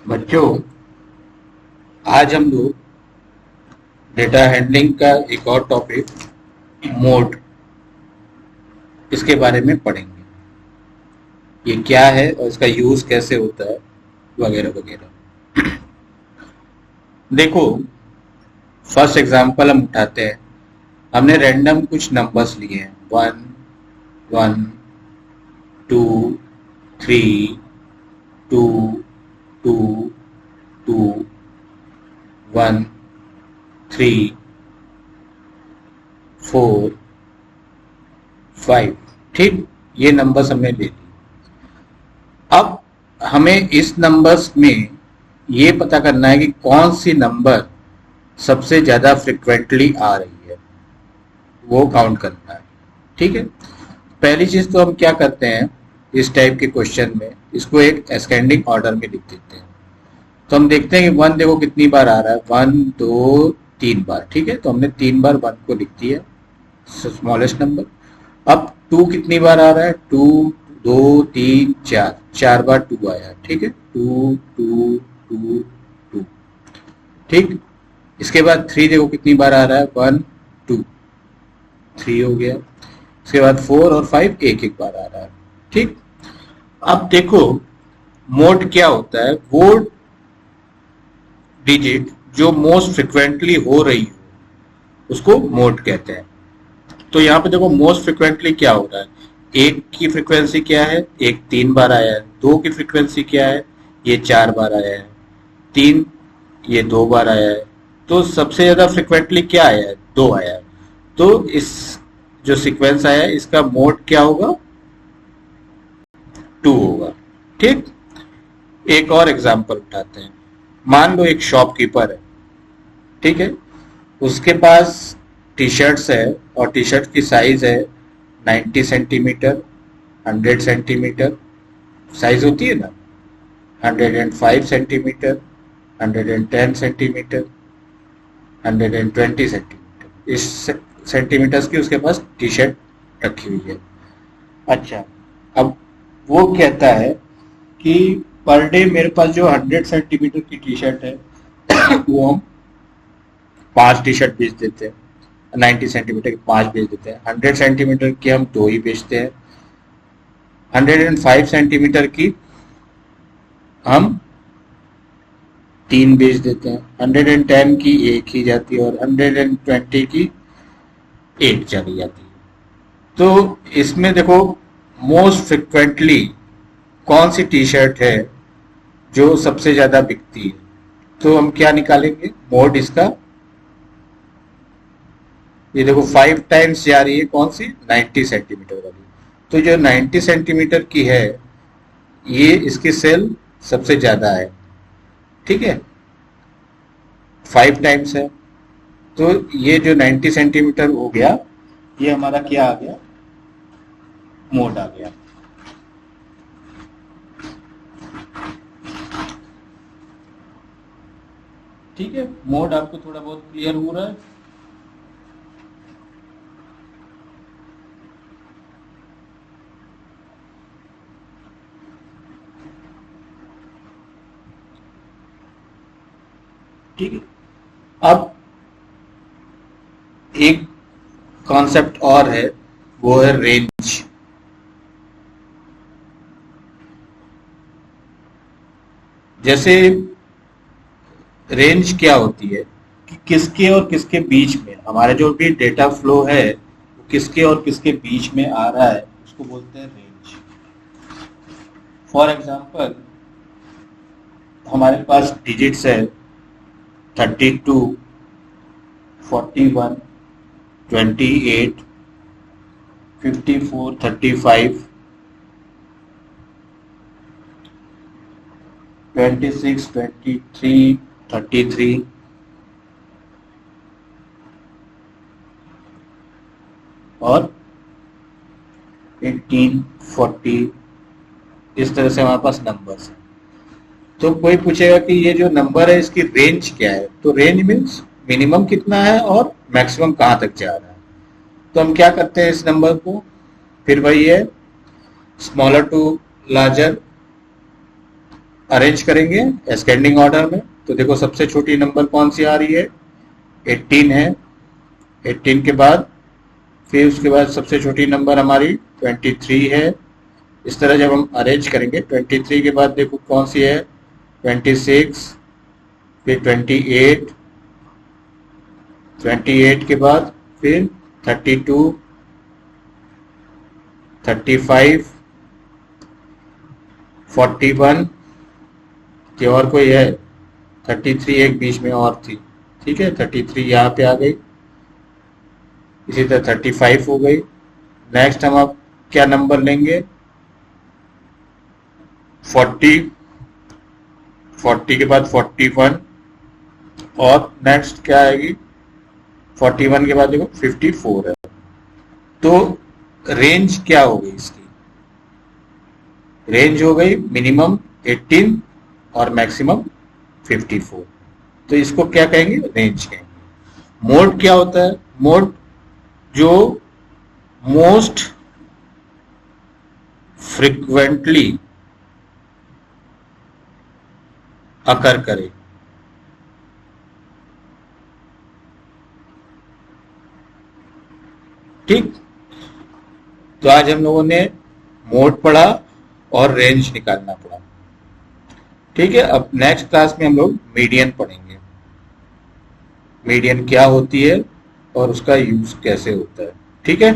बच्चों, आज हम लोग डेटा हैंडलिंग का एक और टॉपिक मोड, इसके बारे में पढ़ेंगे। ये क्या है और इसका यूज कैसे होता है, वगैरह वगैरह। देखो, फर्स्ट एग्जांपल हम उठाते हैं। हमने रैंडम कुछ नंबर्स लिए हैं, 1 1 2 3 2 2 2 1 3 4 5। ठीक, ये नंबर्स हमने ले ली। अब हमें इस नंबर्स में ये पता करना है कि कौन सी नंबर सबसे ज्यादा फ्रिक्वेंटली आ रही है, वो काउंट करना है। ठीक है, पहली चीज तो हम क्या करते हैं, इस टाइप के क्वेश्चन में इसको एक असेंडिंग ऑर्डर में लिख देते हैं। तो हम देखते हैं कि 1 देखो कितनी बार आ रहा है, 1 2 3 बार। ठीक है, तो हमने 3 बार 1 को लिख दिया, स्मॉलेस्ट नंबर। अब 2 कितनी बार आ रहा है, 2 2 3 4, 4 बार 2 आया। ठीक है, 2 2 2 2। ठीक, इसके बाद 3 देखो कितनी बार आ रहा है, 1 2 3 हो गया। इसके बाद 4 और 5 एक एक बार आ रहा है। ठीक, अब देखो मोड क्या होता है, वो डिजिट जो मोस्ट फ्रिक्वेंटली हो रही हो उसको मोड कहते हैं। तो यहाँ पे देखो मोस्ट फ्रिक्वेंटली क्या हो रहा है, एक की फ्रीक्वेंसी क्या है, एक 3 बार आया है। 2 की फ्रीक्वेंसी क्या है, ये 4 बार आया है। 3 ये 2 बार आया है। तो सबसे ज्यादा फ्रिक्वेंटली क्या आया है, 2 आया है। तो इस जो सीक्वेंस आया है इसका मोड क्या होगा, 2 होगा। ठीक, एक और एग्जांपल उठाते हैं। मान लो एक शॉपकीपर है, ठीक है, उसके पास टी शर्ट्स है और टी शर्ट की साइज है 90 सेंटीमीटर, 100 सेंटीमीटर साइज होती है ना, 105 सेंटीमीटर, 110 सेंटीमीटर, 120 सेंटीमीटर, इस सेंटीमीटर्स की उसके पास टी शर्ट रखी हुई है। अच्छा, अब वो कहता है कि पर डे मेरे पास जो 100 सेंटीमीटर की टी शर्ट है वो हम 5 टी शर्ट बेच देते हैं, 90 सेंटीमीटर की 5 बेच देते हैं, 100 सेंटीमीटर की हम 2 ही बेचते हैं, 105 सेंटीमीटर की हम 3 बेच देते हैं, 110 की एक ही जाती है और 120 की एक चली जाती है। तो इसमें देखो मोस्ट फ्रिक्वेंटली कौन सी टी शर्ट है जो सबसे ज्यादा बिकती है। तो हम क्या निकालेंगे, मोड इसका, ये देखो 5 टाइम्स जा रही है कौन सी, 90 सेंटीमीटर वाली। तो जो 90 सेंटीमीटर की है ये इसकी सेल सबसे ज्यादा है। ठीक है, 5 टाइम्स है। तो ये जो 90 सेंटीमीटर हो गया, ये हमारा क्या आ गया, मोड आ गया। ठीक है, मोड आपको थोड़ा बहुत क्लियर हो रहा है। ठीक है, अब एक कॉन्सेप्ट और है, वो है रेंज। जैसे रेंज क्या होती है कि किसके और किसके बीच में हमारा जो भी डेटा फ्लो है वो किसके और किसके बीच में आ रहा है, उसको बोलते हैं रेंज। फॉर एग्जांपल हमारे पास डिजिट्स है 32, 41, 28, 54, 35, 26, 23, 33 और 18, 40। इस तरह से हमारे पास नंबर्स हैं। तो कोई पूछेगा कि ये जो नंबर है इसकी रेंज क्या है, तो रेंज मीन्स मिनिमम कितना है और मैक्सिमम कहाँ तक जा रहा है। तो हम क्या करते हैं, इस नंबर को फिर वही है, स्मॉलर टू लार्जर अरेंज करेंगे एस्केंडिंग ऑर्डर में। तो देखो सबसे छोटी नंबर कौन सी आ रही है, 18 है। 18 के बाद फिर उसके बाद सबसे छोटी नंबर हमारी 23 है। इस तरह जब हम अरेंज करेंगे 23 के बाद देखो कौन सी है, 26, फिर 28, 28 के बाद फिर 32, 35, 41, ये और कोई है 33, एक बीच में और थी, ठीक है 33 यहाँ पे आ गई। इसी तरह 35 हो गई। नेक्स्ट हम अब क्या नंबर लेंगे, 40, 40 के बाद 41 और नेक्स्ट क्या आएगी, 41 के बाद देखो 54 है। तो रेंज क्या हो गई इसकी, रेंज हो गई मिनिमम 18 और मैक्सिमम 54। तो इसको क्या कहेंगे, रेंज कहेंगे। मोड क्या होता है, मोड जो मोस्ट फ्रिक्वेंटली अकर करे। ठीक, तो आज हम लोगों ने मोड पढ़ा और रेंज निकालना पड़ा। ठीक है, अब नेक्स्ट क्लास में हम लोग मीडियन पढ़ेंगे, मीडियन क्या होती है और उसका यूज कैसे होता है। ठीक है।